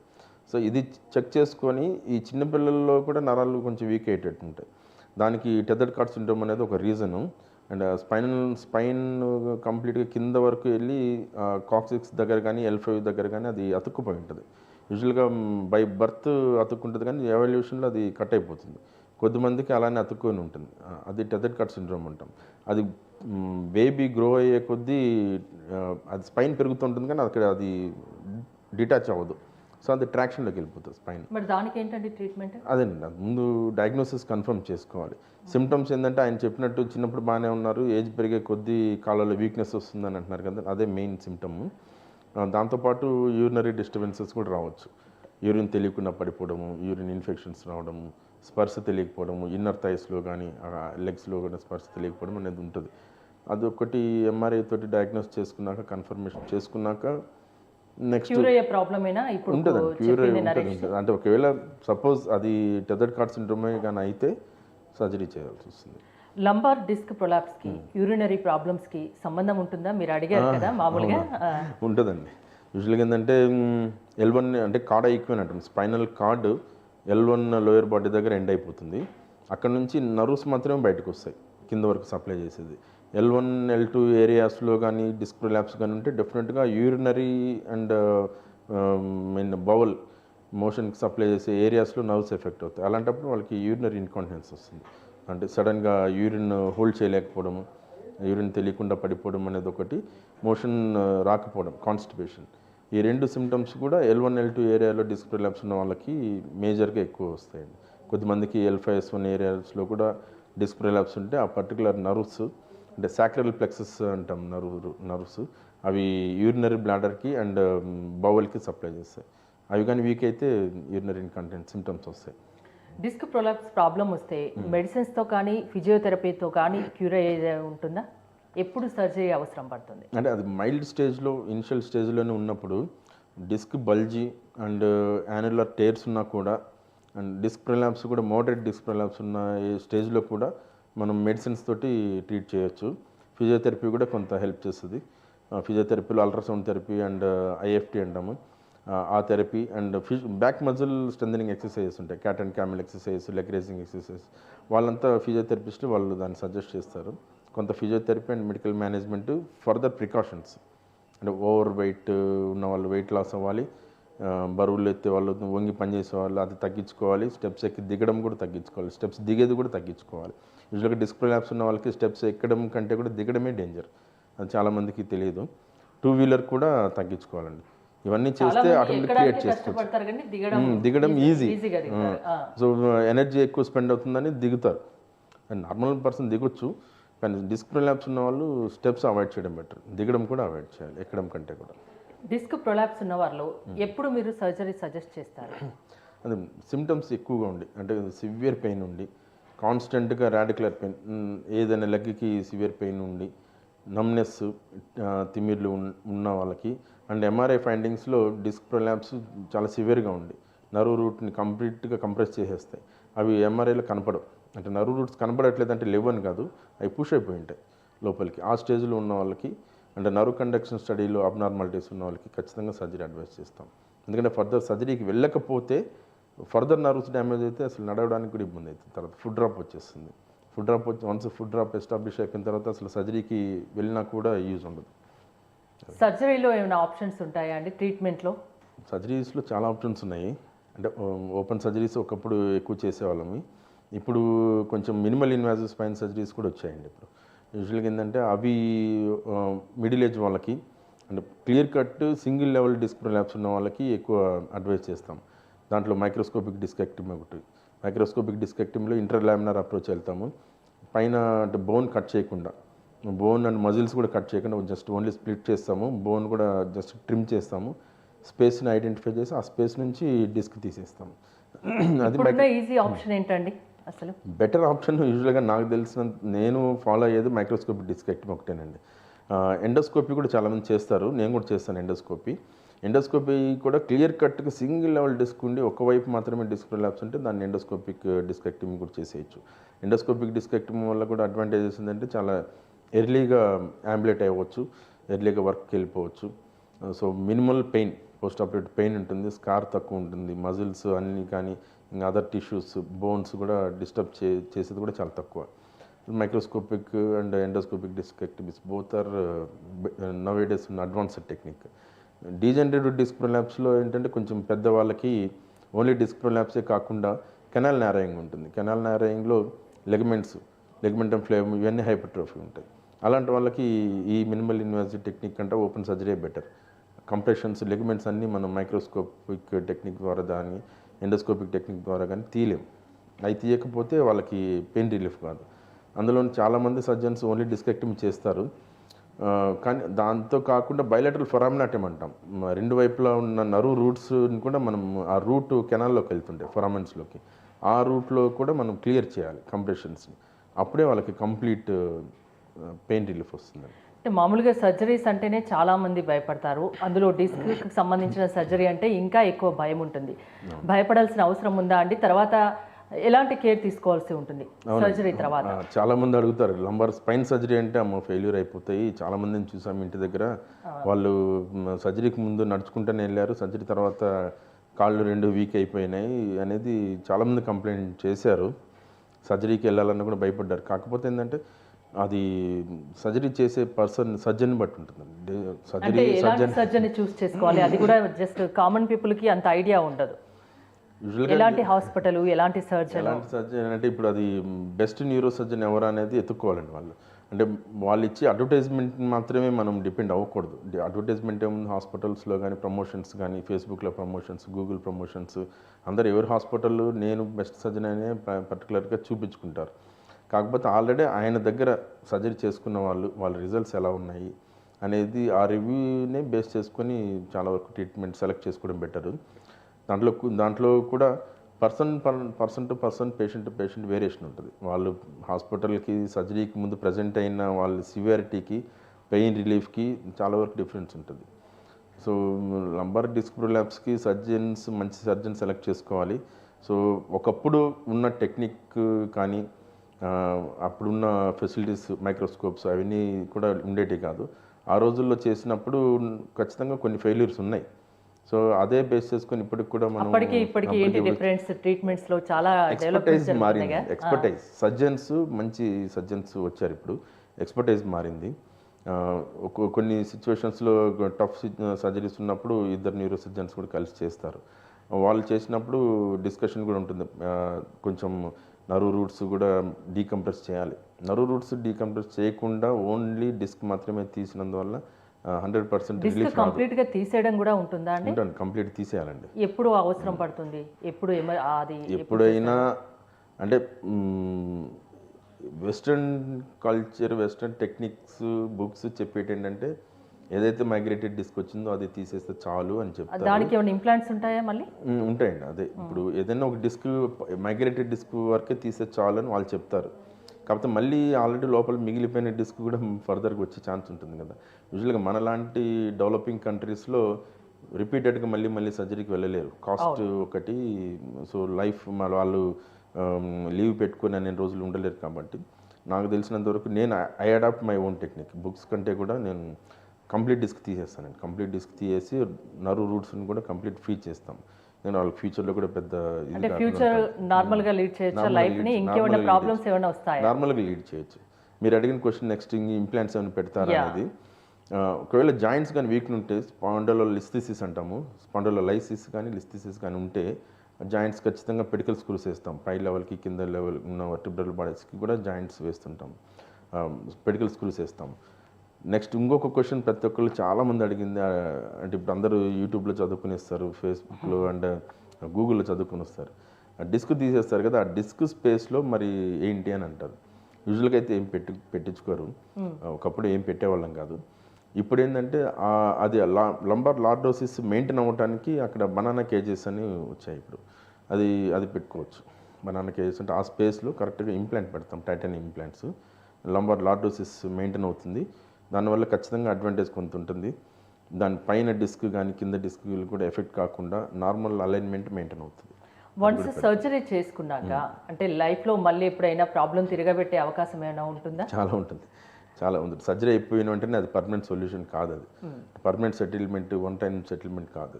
So ఇది చెక్ చేసుకొని ఈ చిన్నపిల్లల్లో కూడా నరాలు కొంచెం వీక్ అయ్యేటట్టు ఉంటాయి. దానికి టెథర్డ్ కార్డ్ సిండ్రోమ్ అనేది ఒక రీజను. అండ్ స్పైన్ కంప్లీట్గా కింద వరకు వెళ్ళి కాక్సిక్స్ దగ్గర కానీ L5 దగ్గర కానీ అది అతుక్కుపోయి ఉంటుంది. యూజువల్గా బై బర్త్ అతుక్కుంటుంది కానీ ఎవల్యూషన్లో అది కట్ అయిపోతుంది. కొద్దిమందికి అలానే అతుక్కొని ఉంటుంది. అది టెథర్డ్ కార్డ్ సిండ్రోమ్ అంటాం. అది బేబీ గ్రో అయ్యే కొద్దీ అది స్పైన్ పెరుగుతుంటుంది కానీ అక్కడ అది డిటాచ్ అవ్వదు. సో అది ట్రాక్షన్లోకి వెళ్ళిపోతుంది స్పైన్. మరి దానికి ఏంటండి ట్రీట్మెంట్? అదేనండి, ముందు డయాగ్నోసిస్ కన్ఫర్మ్ చేసుకోవాలి. సిమ్టమ్స్ ఏంటంటే ఆయన చెప్పినట్టు చిన్నప్పుడు బాగానే ఉన్నారు, ఏజ్ పెరిగే కొద్దీ కాళ్ళలో వీక్నెస్ వస్తుందని అంటున్నారు కదా, అదే మెయిన్ సిమ్టమ్. దాంతోపాటు యూరినరీ డిస్టర్బెన్సెస్ కూడా రావచ్చు. యూరిన్ తెలియకుండా పడిపోవడము, యూరిన్ ఇన్ఫెక్షన్స్ రావడము, స్పర్శ తెలియకపోవడము, ఇన్నర్ థైస్లో కానీ లెగ్స్లో కూడా స్పర్శ తెలియకపోవడం అనేది ఉంటుంది. అదొకటి ఎంఆర్ఐ తోటి డయాగ్నోస్ చేసుకున్నాక, కన్ఫర్మేషన్ చేసుకున్నాక నెక్స్ట్ ఉంటుందండి. క్యూర్ ఉంటుంది. అంటే ఒకవేళ సపోజ్ అది టెథర్డ్ కార్డ్ సిండ్రోమే కానీ అయితే సర్జరీ చేయాల్సి వస్తుంది. లంబార్ డిస్క్ ప్రొలాప్స్ కి యూరినరీ ప్రాబ్లమ్స్ కి సంబంధం ఉంటుందా? మీరు అడిగారు కదా మామూలుగా. ఉంటుందండి. యూజువల్గా ఏంటంటే L1 అంటే కార్డ్ ఈక్వెన్ అంటాం. Spinal cord L1 lower body దగ్గర ఎండ్ అయిపోతుంది. అక్కడ నుంచి నర్వ్స్ మాత్రమే బయటకు వస్తాయి, కింద వరకు సప్లై చేసేది. L1, L2 ఏరియాస్లో కానీ డిస్క్ ప్రొలాప్స్ కానీ ఉంటే డెఫినెట్గా యూరినరీ అండ్ బౌల్ మోషన్కి సప్లై చేసే ఏరియాస్లో నర్వ్స్ ఎఫెక్ట్ అవుతాయి. అలాంటప్పుడు వాళ్ళకి యూరినరీ ఇన్కాంటినెన్స్ వస్తుంది. అంటే సడన్గా యూరిన్ హోల్డ్ చేయలేకపోవడము, యూరిన్ తెలియకుండా పడిపోవడం అనేది ఒకటి, మోషన్ రాకపోవడం, కాన్స్టిపేషన్. ఈ రెండు సిమ్టమ్స్ కూడా L1, L2 ఏరియాలో డిస్క్ ప్రొలాప్స్ ఉన్న వాళ్ళకి మేజర్గా ఎక్కువ వస్తాయండి. కొద్దిమందికి L5, S1 ఏరియాస్లో కూడా డిస్క్ ప్రొలాప్స్ ఉంటే ఆ పర్టికులర్ నర్వ్స్ అంటే సాక్రల్ ప్లెక్సస్ అంటాం నర్వ్స్, అవి యూరినరీ బ్లాడర్కి అండ్ బౌల్కి సప్లై చేస్తాయి. అవి కానీ వీక్ అయితే యూరినరీ ఇన్కాంటినెన్స్ సిమ్టమ్స్ వస్తాయి. డిస్క్ ప్రొలాప్స్ ప్రాబ్లం వస్తే మెడిసిన్స్తో కానీ ఫిజియోథెరపీతో కానీ క్యూర్ అయ్యే ఉంటుందా? ఎప్పుడు సర్జరీ అవసరం పడుతుంది? అంటే అది మైల్డ్ స్టేజ్లో, ఇనిషియల్ స్టేజ్లోనే ఉన్నప్పుడు డిస్క్ బల్జీ అండ్ యాన్యులర్ టేర్స్ ఉన్నా కూడా, అండ్ డిస్క్ ప్రొలాప్స్ కూడా మోడరేట్ డిస్క్ ప్రొలాప్స్ ఉన్న ఈ స్టేజ్లో కూడా మనం మెడిసిన్స్ తోటి ట్రీట్ చేయొచ్చు. ఫిజియోథెరపీ కూడా కొంత హెల్ప్ చేస్తుంది. ఫిజియోథెరపీలో అల్ట్రాసౌండ్ థెరపీ అండ్ IFT అంటాము, ఆ therapy and back muscle strengthening exercises ఉంటాయి, cat and camel exercise, leg raising exercise. వాళ్ళంతా ఫిజియోథెరపిస్టులు వాళ్ళు దాన్ని సజెస్ట్ చేస్తారు. కొంత physiotherapy and medical management, further precautions అంటే ఓవర్ వెయిట్ ఉన్న వాళ్ళు వెయిట్ లాస్ అవ్వాలి, బరువులు ఎత్తే వాళ్ళు, వంగి పనిచేసే వాళ్ళు అది తగ్గించుకోవాలి, స్టెప్స్ ఎక్కి దిగడం కూడా తగ్గించుకోవాలి, స్టెప్స్ దిగేది కూడా తగ్గించుకోవాలి. యూజువల్గా డిస్క్ ప్రొలాప్స్ ఉన్న వాళ్ళకి స్టెప్స్ ఎక్కడం కంటే కూడా దిగడమే డేంజర్, అది చాలామందికి తెలియదు. 2 వీలర్ కూడా తగ్గించుకోవాలండి. ఇవన్నీ చేస్తే ఆటోమేటిక్ క్రియేట్ చేసుకోవచ్చు. దిగడం ఈజీ. సో ఎనర్జీ ఎక్కువ స్పెండ్ అవుతుందని దిగుతారు. అండ్ నార్మల్ పర్సన్ దిగొచ్చు, కానీ డిస్క్ ప్రొలాప్స్ ఉన్న వాళ్ళు స్టెప్స్ అవాయిడ్ చేయడం బెటర్, దిగడం కూడా అవాయిడ్ చేయాలి ఎక్కడం కంటే కూడా. డిస్క్ ప్రొలాప్స్ ఉన్న వాళ్ళు ఎప్పుడు మీరు సర్జరీ సజెస్ట్ చేస్తారు? అది సిమ్టమ్స్ ఎక్కువగా ఉండి, అంటే సివియర్ పెయిన్ ఉండి, కాన్స్టెంట్గా రాడిక్యులర్ పెయిన్, ఏదైనా లెగ్కి సివియర్ పెయిన్ ఉండి, నమ్నెస్ తిమ్మిర్లు ఉన్న వాళ్ళకి, అండ్ MRI ఫైండింగ్స్లో డిస్క్ ప్రొలాప్స్ చాలా సివియర్గా ఉండి నర్వ్ రూట్ని కంప్లీట్గా కంప్రెస్ చేసేస్తాయి. అవి MRIలో కనపడవు. అంటే నర్వ్ రూట్స్ కనపడట్లేదు అంటే లేవని కాదు, అవి పుష్ అయిపోయి ఉంటాయి లోపలికి. ఆ స్టేజ్లో ఉన్న వాళ్ళకి అంటే నర్వ్ కండక్షన్ స్టడీలో అబ్నార్మాలిటీస్ ఉన్న వాళ్ళకి ఖచ్చితంగా సర్జరీ అడ్వైస్ చేస్తాం. ఎందుకంటే ఫర్దర్ సర్జరీకి వెళ్ళకపోతే ఫర్దర్ నర్వ్స్ డ్యామేజ్ అయితే అసలు నడవడానికి కూడా ఇబ్బంది అవుతుంది. తర్వాత ఫుడ్ డ్రాప్ వచ్చేస్తుంది. వన్స్ ఫుడ్ డ్రాప్ ఎస్టాబ్లిష్ అయిపోయిన తర్వాత అసలు సర్జరీకి వెళ్ళినా కూడా యూజ్ ఉండదు. సర్జరీలో ఏమైనా ఆప్షన్స్ ఉంటాయా అండి ట్రీట్మెంట్లో? సర్జరీస్లో చాలా ఆప్షన్స్ ఉన్నాయి. అంటే ఓపెన్ సర్జరీస్ ఒకప్పుడు ఎక్కువ చేసేవాళ్ళమి. ఇప్పుడు కొంచెం మినిమల్ ఇన్వాజివ్ స్పైన్ సర్జరీస్ కూడా వచ్చాయండి ఇప్పుడు. యూజువల్గా ఏంటంటే అవి మిడిల్ ఏజ్ వాళ్ళకి అంటే clear cut single level disc prolapse ఉన్న వాళ్ళకి ఎక్కువ అడ్వైస్ చేస్తాం. దాంట్లో మైక్రోస్కోపిక్ డిస్కెక్టమీ ఒకటి. మైక్రోస్కోపిక్ డిస్కెక్టమీలో ఇంటర్లామినార్ అప్రోచ్ వెళ్తాము. పైన అంటే బోన్ కట్ చేయకుండా, బోన్ అండ్ మజిల్స్ కూడా కట్ చేయకుండా జస్ట్ ఓన్లీ స్ప్లిట్ చేస్తాము. బోన్ కూడా జస్ట్ ట్రిమ్ చేస్తాము. స్పేస్ని ఐడెంటిఫై చేసి ఆ స్పేస్ నుంచి డిస్క్ తీసేస్తాము. అది ఇప్పుడున్న ఈజీ ఆప్షన్ ఏంటండి అసలు? బెటర్ ఆప్షన్ యూజువల్గా నాకు తెలిసిన నేను ఫాలో అయ్యేది మైక్రోస్కోపిక్ డిస్కెక్టమీ ఒకటేనండి. ఎండోస్కోపీ కూడా చాలామంది చేస్తారు, నేను కూడా చేస్తాను ఎండోస్కోపీ. ఎండోస్కోపీ కూడా క్లియర్ కట్గా సింగిల్ లెవెల్ డిస్క్ ఉండి ఒకవైపు మాత్రమే డిస్క్ ప్రొలాప్స్ ఉంటే దాన్ని ఎండోస్కోపిక్ డిస్కెక్టమీ కూడా చేసేయచ్చు. ఎండోస్కోపిక్ డిస్కెక్టమీ వల్ల కూడా అడ్వాంటేజెస్ ఏంటంటే చాలా ఎర్లీగా అంబులేట్ అవ్వచ్చు, ఎర్లీగా వర్క్కి వెళ్ళిపోవచ్చు. So minimal pain, post operative pain ఉంటుంది, స్కార్ తక్కువ ఉంటుంది, మజిల్స్ అన్నీ కానీ ఇంకా అదర్ టిష్యూస్ బోన్స్ కూడా డిస్టర్బ్ చేసేది కూడా చాలా తక్కువ. Microscopic and endoscopic discectomies both are nowadays ఉన్న అడ్వాన్స్డ్ టెక్నిక్. డీజనరేటివ్ డిస్క్ ప్రొలాప్స్లో ఏంటంటే కొంచెం పెద్దవాళ్ళకి ఓన్లీ డిస్క్ ప్రొలాప్సే కాకుండా కెనాల్ నారోయింగ్ ఉంటుంది. కెనాల్ నారోయింగ్లో లెగ్మెంటమ్ ఫ్లేమ్ ఇవన్నీ హైపర్ట్రోఫీ ఉంటాయి. అలాంటి వాళ్ళకి ఈ మినిమల్ ఇన్వాజివ్ టెక్నిక్ అంటే open surgery better. Compressions ligaments అన్నీ మనం మైక్రోస్కోపిక్ టెక్నిక్ ద్వారా దాన్ని ఎండోస్కోపిక్ టెక్నిక్ ద్వారా కానీ తీయలేము. అవి తీయకపోతే వాళ్ళకి పెయిన్ రిలీఫ్ కాదు. అందులో చాలామంది సర్జన్స్ ఓన్లీ డిస్కెక్టమీ చేస్తారు. కానీ దాంతో కాకుండా బైలాటరల్ ఫొరామినాటమ్ అంటాం. రెండు వైపులా ఉన్న నర్వ్ రూట్స్ని కూడా మనం ఆ రూట్ కెనాల్లోకి వెళ్తుంటాయి ఫొరామెన్స్లోకి, ఆ రూట్లో కూడా మనం క్లియర్ చేయాలి కంప్రెషన్స్ని. అప్పుడే వాళ్ళకి కంప్లీట్ పెయిన్ రిలీఫ్ వస్తుందండి. అంటే మామూలుగా సర్జరీస్ అంటేనే చాలామంది భయపడతారు. అందులో డిస్క్కి సంబంధించిన సర్జరీ అంటే ఇంకా ఎక్కువ భయం ఉంటుంది. భయపడాల్సిన అవసరం ఉందా అండి? తర్వాత ఎలాంటి కేర్ తీసుకోవాల్సి ఉంటుంది సర్జరీ తర్వాత? చాలామంది అడుగుతారు లంబార్ స్పైన్ సర్జరీ అంటే అమ్మ ఫెయిల్యూర్ అయిపోతాయి. చాలామందిని చూసాం ఇంటి దగ్గర, వాళ్ళు సర్జరీకి ముందు నడుచుకుంటూనే వెళ్ళారు, సర్జరీ తర్వాత కాళ్ళు రెండు వీక్ అయిపోయినాయి అనేది చాలామంది కంప్లైంట్ చేశారు. సర్జరీకి వెళ్ళాలన్నా కూడా భయపడ్డారు. కాకపోతే ఏంటంటే అది సర్జరీ చేసే సర్జన్ బట్టి ఉంటుంది. సర్జన్ చూస్ చేసుకోవాలి, అది కూడా జస్ట్ కామన్ పీపుల్కి అంత ఐడియా ఉండదు. ఎలాంటి హాస్పిటల్, ఎలాంటి సర్జన్ అంటే ఇప్పుడు అది బెస్ట్ న్యూరో సర్జన్ ఎవరు అనేది ఎత్తుక్కోవాలండి వాళ్ళు. అంటే వాళ్ళు ఇచ్చే అడ్వర్టైజ్మెంట్ మాత్రమే మనం డిపెండ్ అవ్వకూడదు. అడ్వర్టైజ్మెంట్ ఏముంది హాస్పిటల్స్లో కానీ, ప్రమోషన్స్ కానీ, ఫేస్బుక్లో ప్రమోషన్స్, గూగుల్ ప్రమోషన్స్, అందరు ఎవరి హాస్పిటల్ నేను బెస్ట్ సర్జన్ అనే పర్టికులర్గా చూపించుకుంటారు. కాకపోతే ఆల్రెడీ ఆయన దగ్గర సర్జరీ చేసుకున్న వాళ్ళ రిజల్ట్స్ ఎలా ఉన్నాయి అనేది ఆ రివ్యూనే బేస్ చేసుకొని చాలా వరకు ట్రీట్మెంట్ సెలెక్ట్ చేసుకోవడం బెటరు. దాంట్లో కూడా person to person, patient to patient variation ఉంటుంది. వాళ్ళు హాస్పిటల్కి సర్జరీకి ముందు ప్రజెంట్ అయిన వాళ్ళ సివియారిటీకి, పెయిన్ రిలీఫ్కి చాలా వరకు డిఫరెన్స్ ఉంటుంది. సో లంబార్ డిస్క్ ప్రొలాప్స్కి మంచి సర్జన్ సెలెక్ట్ చేసుకోవాలి. సో ఒకప్పుడు ఉన్న టెక్నిక్ కానీ అప్పుడున్న ఫెసిలిటీస్, మైక్రోస్కోప్స్ అవన్నీ కూడా ఉండేవి కాదు. ఆ రోజుల్లో చేసినప్పుడు ఖచ్చితంగా కొన్ని ఫెయిల్యూర్స్ ఉన్నాయి. సో అదే బేస్ చేసుకొని ఇప్పటికి కూడా మనం ఇప్పటికి ఏంటి డిఫరెన్స్ ట్రీట్మెంట్స్లో చాలా ఎక్స్పర్టైజ్ మారింది. సర్జన్స్ మంచి సర్జన్స్ వచ్చారు. ఇప్పుడు ఎక్స్పర్టైజ్ మారింది. కొన్ని సిచ్యువేషన్స్లో టఫ్ సర్జరీస్ ఉన్నప్పుడు ఇద్దరు న్యూరో సర్జన్స్ కూడా కలిసి చేస్తారు. వాళ్ళు చేసినప్పుడు డిస్కషన్ కూడా ఉంటుంది. కొంచెం నర్వ్ రూట్స్ కూడా డీకంప్రెస్ చేయాలి. నర్వ్ రూట్స్ డీకంప్రెస్ చేయకుండా ఓన్లీ డిస్క్ మాత్రమే తీసినందువల్ల 100% రిలీఫ్ కంప్లీట్గా తీసేయడం కూడా ఉంటుందా అండి? ఉంటుంది, కంప్లీట్ తీసేయాలండి. ఎప్పుడు అవసరం పడుతుంది? ఎప్పుడైనా అంటే western culture, western techniques books చెప్పేటి ఏంటంటే ఏదైతే మైగ్రేటెడ్ డిస్క్ వచ్చిందో అది తీసేస్తే చాలు అని చెప్తారు. దానికి ఏమైనా ఇంప్లాంట్స్ ఉంటాయా మళ్ళీ? ఉంటాయండి. అదే ఇప్పుడు ఏదైనా ఒక డిస్క్ మైగ్రేటెడ్ డిస్క్ వరకే తీసే చాలు అని వాళ్ళు చెప్తారు. కాకపోతే మళ్ళీ ఆల్రెడీ లోపల మిగిలిపోయిన డిస్క్ కూడా ఫర్దర్గా వచ్చే ఛాన్స్ ఉంటుంది కదా. యూజువల్గా మనలాంటి డెవలపింగ్ కంట్రీస్లో రిపీటెడ్గా మళ్ళీ సర్జరీకి వెళ్ళలేరు, కాస్ట్ ఒకటి. సో లైఫ్ వాళ్ళు లీవ్ పెట్టుకుని అన్ని రోజులు ఉండలేరు. కాబట్టి నాకు తెలిసినంత వరకు నేను I adapt my own technique. Books కంటే కూడా నేను కంప్లీట్ డిస్క్ తీసేస్తానండి. కంప్లీట్ డిస్క్ తీసేసి నర్వ్ రూట్స్ని కూడా కంప్లీట్ ఫ్రీ చేస్తాం. నేను వాళ్ళకి ఫ్యూచర్లో కూడా పెద్ద నార్మల్గా లీడ్ చేయొచ్చు లైఫ్ని, ఇంకేమైనా ప్రాబ్లమ్స్ ఏమైనా వస్తాయి? నార్మల్గా లీడ్ చేయొచ్చు. మీరు అడిగిన క్వశ్చన్ నెక్స్ట్ ఇంప్లాంట్స్ ఏమైనా పెడతారా అనేది. ఒకవేళ జాయింట్స్ కానీ వీక్ ఉంటే స్పాండలోలిస్థిసిస్ అంటాము, స్పాండలోలైసిస్ కానీ లిస్థిసిస్ కానీ ఉంటే జాయింట్స్ ఖచ్చితంగా పెడికల్ స్క్రూస్ వేస్తాం. పై లెవెల్కి కింద లెవెల్ ఉన్న వర్టిబ్రల్ బాడీస్కి కూడా జాయింట్స్ వేస్తుంటాం, పెడికల్ స్క్రూస్ వేస్తాం. నెక్స్ట్ ఇంకొక క్వశ్చన్ ప్రతి ఒక్కళ్ళు చాలామంది అడిగింది, అంటే ఇప్పుడు అందరూ యూట్యూబ్లో చదువుకునేస్తారు, ఫేస్బుక్లో అండ్ గూగుల్లో చదువుకుని వస్తారు. ఆ డిస్క్ తీసేస్తారు కదా, ఆ డిస్క్ స్పేస్లో మరి ఏంటి అని అంటారు. యూజువల్గా అయితే ఏం పెట్టించుకోరు, ఒకప్పుడు ఏం పెట్టేవాళ్ళం కాదు. ఇప్పుడు ఏంటంటే అది లంబార్ లార్డోసిస్ మెయింటైన్ అవ్వడానికి అక్కడ బనానా కేజెస్ అని వచ్చాయి ఇప్పుడు. అది పెట్టుకోవచ్చు. బనానా కేజెస్ అంటే ఆ స్పేస్లో కరెక్ట్గా ఇంప్లాంట్ పెడతాం, titanium implants. Lumbar lordosis maintain అవుతుంది. దానివల్ల ఖచ్చితంగా అడ్వాంటేజ్ కొంత ఉంటుంది. దాని పైన డిస్క్ కానీ కింద డిస్క్ కూడా ఎఫెక్ట్ కాకుండా నార్మల్ అలైన్మెంట్ మెయింటైన్ అవుతుంది. వన్స్ సర్జరీ చేసుకున్నాక అంటే లైఫ్లో మళ్ళీ ఎప్పుడైనా ప్రాబ్లం తిరగబెట్టే అవకాశం ఏమైనా ఉంటుందా? చాలా ఉంటుంది, చాలా ఉంది. సర్జరీ అయిపోయిన వెంటనే అది పర్మనెంట్ సొల్యూషన్ కాదు. అది permanent settlement, one time settlement కాదు.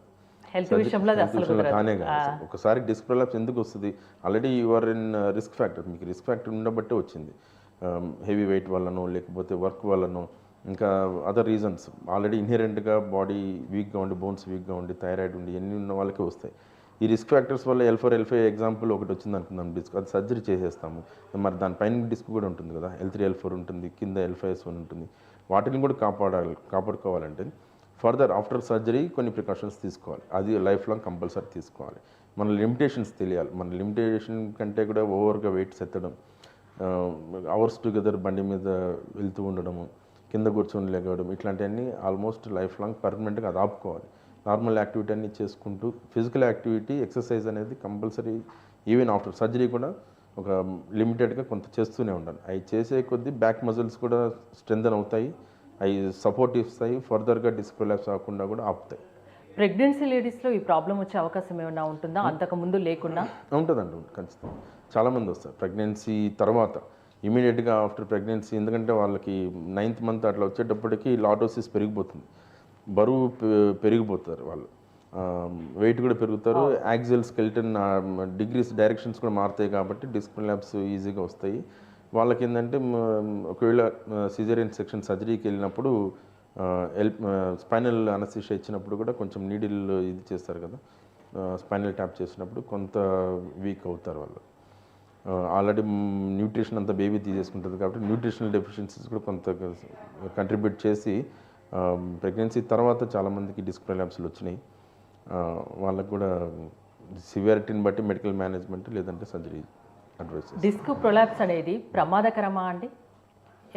హెల్త్ విషయంలో కానే కాదు. ఒకసారి డిస్క్ ప్రొలాప్స్ ఎందుకు వస్తుంది? Already you're in risk factor. మీకు రిస్క్ ఫ్యాక్టర్ ఉండబట్టే వచ్చింది. హెవీ వెయిట్ వల్లనో లేకపోతే వర్క్ వల్లనో ఇంకా అదర్ రీజన్స్. ఆల్రెడీ ఇన్హెరెంట్గా బాడీ వీక్గా ఉండి, బోన్స్ వీక్గా ఉండి, థైరాయిడ్ ఉండి ఎన్ని ఉన్న వాళ్ళకే వస్తాయి. ఈ రిస్క్ ఫ్యాక్టర్స్ వల్ల L4, L5 ఎగ్జాంపుల్ ఒకటి వచ్చింది అనుకుందాం డిస్క్, అది సర్జరీ చేసేస్తాము. మరి దానిపైన డిస్క్ కూడా ఉంటుంది కదా, L3, L4 ఉంటుంది, కింద L5S1 ఉంటుంది. వాటిని కూడా కాపాడుకోవాలంటే ఫర్దర్ ఆఫ్టర్ సర్జరీ కొన్ని ప్రికాషన్స్ తీసుకోవాలి. అది లైఫ్ లాంగ్ కంపల్సరీ తీసుకోవాలి. మన లిమిటేషన్స్ తెలియాలి. మన లిమిటేషన్ కంటే కూడా ఓవర్గా వెయిట్స్ ఎత్తడం, అవర్స్ టుగెదర్ బండి మీద వెళ్తూ ఉండడము, కింద కూర్చొని లేగడం, ఇట్లాంటివన్నీ ఆల్మోస్ట్ లైఫ్ లాంగ్ పర్మనెంట్గా అది ఆపుకోవాలి. నార్మల్ యాక్టివిటీ అన్ని చేసుకుంటూ ఫిజికల్ యాక్టివిటీ, ఎక్సర్సైజ్ అనేది కంపల్సరీ. ఈవెన్ ఆఫ్టర్ సర్జరీ కూడా ఒక లిమిటెడ్గా కొంత చేస్తూనే ఉండాలి. అవి చేసే కొద్దీ బ్యాక్ మజిల్స్ కూడా స్ట్రెంథన్ అవుతాయి, అవి సపోర్ట్ ఇస్తాయి, ఫర్దర్గా డిస్క్ ప్రొలాప్స్ అవ్వకుండా కూడా ఆపుతాయి. ప్రెగ్నెన్సీ లేడీస్లో ఈ ప్రాబ్లం వచ్చే అవకాశం ఏమైనా ఉంటుందా అంతకుముందు లేకుండా? ఉంటుందండి, ఖచ్చితంగా. చాలామంది వస్తారు ప్రెగ్నెన్సీ తర్వాత, ఇమీడియట్గా ఆఫ్టర్ ప్రెగ్నెన్సీ. ఎందుకంటే వాళ్ళకి 9th మంత్ అట్లా వచ్చేటప్పటికి లార్డోసిస్ పెరిగిపోతుంది, బరువు పెరిగిపోతారు వాళ్ళు, వెయిట్ కూడా పెరుగుతారు, యాక్సియల్ స్కెలిటన్ డిగ్రీస్ డైరెక్షన్స్ కూడా మారుతాయి. కాబట్టి డిస్క్ ప్రొలాప్స్ ఈజీగా వస్తాయి వాళ్ళకి. ఏంటంటే ఒకవేళ సిజేరియన్ సెక్షన్ సర్జరీకి వెళ్ళినప్పుడు స్పైనల్ అనస్థీషియా ఇచ్చినప్పుడు కూడా కొంచెం నీడిల్ ఇది చేస్తారు కదా, స్పైనల్ ట్యాప్ చేసినప్పుడు కొంత వీక్ అవుతారు వాళ్ళు. ఆల్రెడీ న్యూట్రిషన్ అంతా బేబీ తీసేసుకుంటుంది కాబట్టి న్యూట్రిషనల్ డెఫిషియన్సీస్ కూడా కొంత కంట్రిబ్యూట్ చేసి ప్రెగ్నెన్సీ తర్వాత చాలామందికి డిస్క్ ప్రొలాప్స్లు వచ్చినాయి. వాళ్ళకు కూడా సివియారిటీని బట్టి మెడికల్ మేనేజ్మెంట్ లేదంటే సర్జరీ అడ్వైస్. డిస్క్ ప్రొలాప్స్ అనేది ప్రమాదకరమా అండి?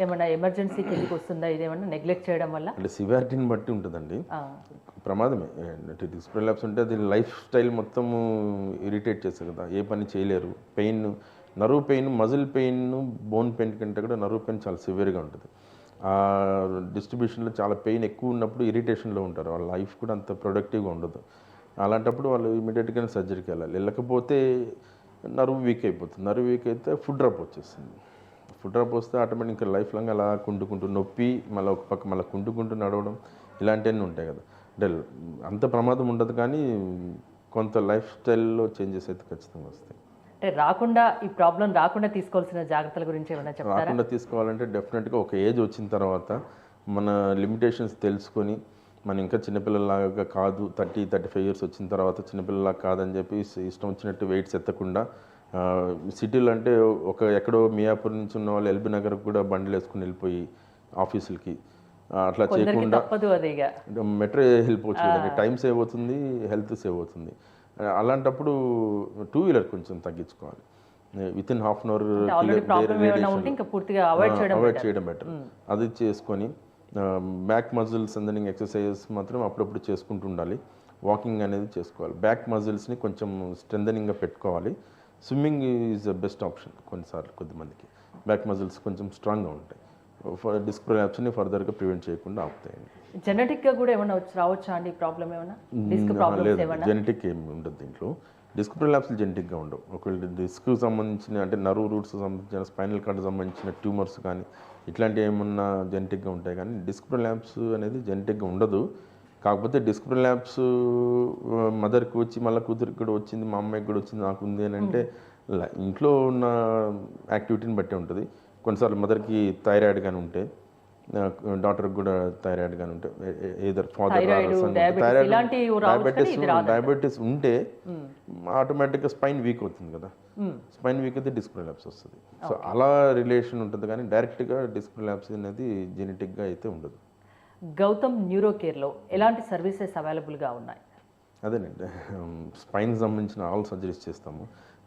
ఏమన్నా ఎమర్జెన్సీకి ఎందుకు వస్తుందా? ఇదేమన్నా నెగ్లెక్ట్ చేయడం వల్ల? అంటే సివియారిటీని బట్టి ఉంటుందండి, ప్రమాదమే. అంటే డిస్క్ ప్రొలాప్స్ అంటే అది లైఫ్ స్టైల్ మొత్తము ఇరిటేట్ చేస్తుంది కదా, ఏ పని చేయలేరు. Pain, nerve pain, muscle pain, bone pain కంటే కూడా నర్వ్ పెయిన్ చాలా సివియర్గా ఉంటుంది. ఆ డిస్ట్రిబ్యూషన్లో చాలా పెయిన్ ఎక్కువ ఉన్నప్పుడు ఇరిటేషన్లో ఉంటారు, వాళ్ళ లైఫ్ కూడా అంత ప్రొడక్టివ్గా ఉండదు. అలాంటప్పుడు వాళ్ళు ఇమీడియట్గానే సర్జరీకి వెళ్ళాలి. వెళ్ళకపోతే నర్వ్ వీక్ అయిపోతుంది. నర్వ్ వీక్ అయితే ఫుడ్ డ్రాప్ వచ్చేస్తుంది. ఫుడ్ డ్రాప్ వస్తే ఆటోమేటిక్ ఇంకా లైఫ్ లాంగ్ అలా కుంటుకుంటూ నొప్పి, మళ్ళీ ఒక పక్క మళ్ళీ కుంటుకుంటూ నడవడం, ఇలాంటివన్నీ ఉంటాయి కదా. అంటే అంత ప్రమాదం ఉండదు కానీ కొంత లైఫ్ స్టైల్లో చేంజెస్ అయితే ఖచ్చితంగా వస్తాయి. అంటే రాకుండా, ఈ ప్రాబ్లం రాకుండా తీసుకోవాల్సిన జాగ్రత్తల గురించి ఏమైనా చెప్తారా? రాకుండా తీసుకోవాలంటే డెఫినెట్గా ఒక ఏజ్ వచ్చిన తర్వాత మన లిమిటేషన్స్ తెలుసుకొని, మనం ఇంకా చిన్నపిల్లలాగా కాదు, 30-35 ఇయర్స్ వచ్చిన తర్వాత చిన్నపిల్లలాగా కాదని చెప్పి ఇష్టం వచ్చినట్టు వెయిట్స్ ఎత్తకుండా, సిటీలో అంటే ఎక్కడో మియాపూర్ నుంచి ఉన్న వాళ్ళు ఎల్బీ నగర్కి కూడా బండ్లు వేసుకుని వెళ్ళిపోయి ఆఫీసులకి, అట్లా చేయకుండా మెట్రో వెళ్ళిపోవచ్చు కదండి. టైం సేవ్ అవుతుంది, హెల్త్ సేవ్ అవుతుంది. అలాంటప్పుడు 2 వీలర్ కొంచెం తగ్గించుకోవాలి. Within half an hour avoid చేయడం బెటర్. అది చేసుకొని బ్యాక్ మజిల్ స్ట్రెంథెనింగ్ ఎక్సర్సైజెస్ మాత్రం అప్పుడప్పుడు చేసుకుంటూ ఉండాలి. వాకింగ్ అనేది చేసుకోవాలి. బ్యాక్ మజిల్స్ని కొంచెం స్ట్రెంథెనింగ్గా పెట్టుకోవాలి. Swimming is the best option. కొన్నిసార్లు కొద్దిమందికి బ్యాక్ మజిల్స్ కొంచెం స్ట్రాంగ్గా ఉంటాయి, డిస్క్ ప్రొలాప్స్ని ఫర్దర్గా ప్రివెంట్ చేయకుండా ఆపుతాయండి. జెనెటిక్గా కూడా ఏమైనా రావచ్చా అండి ప్రాబ్లం? ఏమైనా డిస్క్ ప్రాబ్లమ్స్ ఏమైనా? జెనెటిక్ ఏమి ఉండదు దీంట్లో. డిస్క్ ప్రొలాప్స్లు జెనెటిక్గా ఉండవు. ఒకవేళ డిస్క్కి సంబంధించిన అంటే నర్వ్ రూట్స్ సంబంధించిన, స్పైనల్ కార్డ్ సంబంధించిన ట్యూమర్స్ కానీ ఇట్లాంటివి ఏమన్నా జెనెటిక్గా ఉంటాయి కానీ డిస్క్ ప్రొలాప్స్ అనేది జెనెటిక్గా ఉండదు. కాకపోతే డిస్క్ ప్రొలాప్స్ మదర్కి వచ్చి మళ్ళీ కూతురికి కూడా వచ్చింది, మా అమ్మాయికి కూడా వచ్చింది, నాకు ఉంది అని అంటే ఇంట్లో ఉన్న యాక్టివిటీని బట్టి ఉంటుంది. కొన్నిసార్లు మదర్కి థైరాయిడ్ కానీ ఉంటే డాక్టర్కి కూడా థైరాయిడ్ కానీ ఉంటే ఏదర్ Thyroid, diabetes ఇలాంటివి రావచ్చు కానీ ఇది రాదు. డయాబెటీస్ ఉంటే ఆటోమేటిక్గా స్పైన్ వీక్ అవుతుంది కదా, స్పైన్ వీక్ అయితే డిస్క్ ప్రొలాప్స్ వస్తుంది. సో అలా రిలేషన్ ఉంటుంది కానీ డైరెక్ట్గా డిస్క్ ప్రొలాప్స్ అనేది జెనెటిక్గా అయితే ఉండదు. గౌతమ్ న్యూరో కేర్లో ఎలాంటి సర్వీసెస్ అవైలబుల్గా ఉన్నాయి? అదేనండి, స్పైన్కి సంబంధించిన ఆల్ సర్జరీస్ చేస్తాము.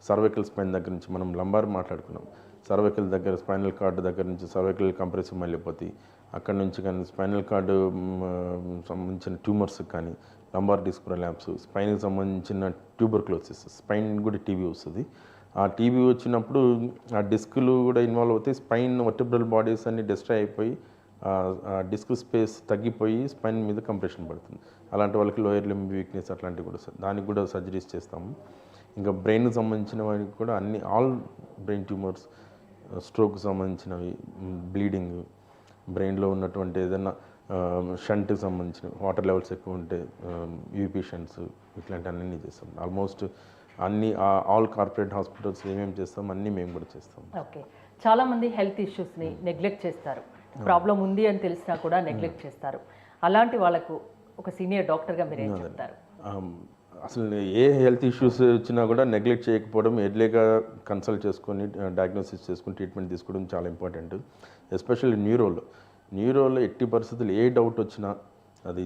సర్వైకల్ స్పైన్ దగ్గర నుంచి మనం లంబార్ మాట్లాడుకున్నాం, సర్వైకల్ దగ్గర స్పైనల్ కార్డు దగ్గర నుంచి సర్వైకల్ కంప్రెసివ్ మైలియోపతి, అక్కడ నుంచి కానీ స్పైనల్ కార్డు సంబంధించిన ట్యూమర్స్ కానీ, లంబార్ డిస్క్ ప్రొలాప్స్, స్పైన్కి సంబంధించిన ట్యూబర్క్లోసిస్, స్పైన్ కూడా టీబీ వస్తుంది. ఆ టీబీ వచ్చినప్పుడు ఆ డిస్కులు కూడా ఇన్వాల్వ్ అవుతాయి, స్పైన్ వర్టిబ్రల్ బాడీస్ అన్ని డిస్ట్రాయ్ అయిపోయి డిస్క్ స్పేస్ తగ్గిపోయి స్పైన్ మీద కంప్రెషన్ పడుతుంది. అలాంటి వాళ్ళకి లోయర్ లింబ్ వీక్నెస్ అట్లాంటివి కూడా దానికి కూడా సర్జరీస్ చేస్తాము. ఇంకా బ్రెయిన్కి సంబంధించిన వాటికి కూడా అన్ని ఆల్ బ్రెయిన్ ట్యూమర్స్, స్ట్రోక్కి సంబంధించినవి, బ్లీడింగ్, బ్రెయిన్లో ఉన్నటువంటి ఏదైనా షంట్కి సంబంధించిన వాటర్ లెవెల్స్ ఎక్కువ ఉంటే యూపీ షంట్స్, ఇట్లాంటి అన్నీ చేస్తాం. ఆల్మోస్ట్ అన్ని ఆల్ కార్పొరేట్ హాస్పిటల్స్ ఏమేమి చేస్తాం అన్నీ మేము కూడా చేస్తాం. ఓకే, చాలామంది హెల్త్ ఇష్యూస్ని నెగ్లెక్ట్ చేస్తారు, ప్రాబ్లం ఉంది అని తెలిసినా కూడా నెగ్లెక్ట్ చేస్తారు. అలాంటి వాళ్ళకు ఒక సీనియర్ డాక్టర్గా మీరు ఏం చెప్తారు? అసలు ఏ హెల్త్ ఇష్యూస్ వచ్చినా కూడా నెగ్లెక్ట్ చేయకపోవడం, ఎర్లీగా కన్సల్ట్ చేసుకొని డయాగ్నోసిస్ చేసుకొని ట్రీట్మెంట్ తీసుకోవడం చాలా ఇంపార్టెంట్. ఎస్పెషల్లీ న్యూరోలో ఎట్టి పరిస్థితులు ఏ డౌట్ వచ్చినా అది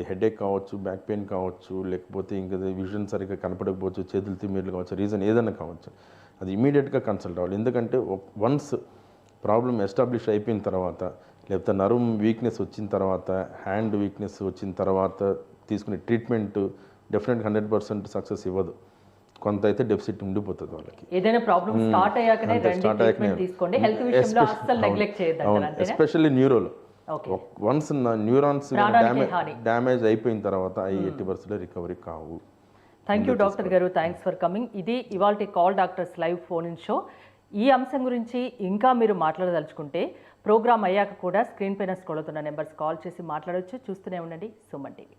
హెడేక్ కావచ్చు, బ్యాక్ పెయిన్ కావచ్చు, లేకపోతే ఇంకా విజన్ సరిగ్గా కనపడకపోవచ్చు, చేతులు తిమ్మిర్లు కావచ్చు, రీజన్ ఏదైనా కావచ్చు, అది ఇమీడియట్గా కన్సల్ట్ అవ్వాలి. ఎందుకంటే వన్స్ ప్రాబ్లం ఎస్టాబ్లిష్ అయిపోయిన తర్వాత, లేకపోతే నర్వ్ వీక్నెస్ వచ్చిన తర్వాత, హ్యాండ్ వీక్నెస్ వచ్చిన తర్వాత తీసుకునే ట్రీట్మెంట్ డెఫినెట్గా 100% సక్సెస్ ఇవ్వదు. కొంత అయితే డెఫిసిట్ ఉండిపోతుంది వాళ్ళకి. ఏదైనా ప్రాబ్లం స్టార్ట్ అయ్యాకనే ట్రీట్మెంట్ తీసుకోండి, హెల్త్ విషయంలో అస్సలు నెగ్లెక్ట్ చేయొద్దు. ఎస్పెషల్లీ న్యూరోలో వన్స్ న్యూరాన్స్ డ్యామేజ్ అయిపోయిన తర్వాత అవి 80% రికవరీ కావు. థ్యాంక్ యూ డాక్టర్ గారు, థ్యాంక్స్ ఫర్ కమింగ్. ఇది ఇవాల్టి call doctors live phone in show. ఈ అంశం గురించి ఇంకా మీరు మాట్లాడదలుచుకుంటే ప్రోగ్రామ్ అయ్యాక కూడా స్క్రీన్ పైన స్క్రోల్ అవుతున్న నెంబర్స్ కాల్ చేసి మాట్లాడవచ్చు. చూస్తూనే ఉండండి సుమన్ టీవీ.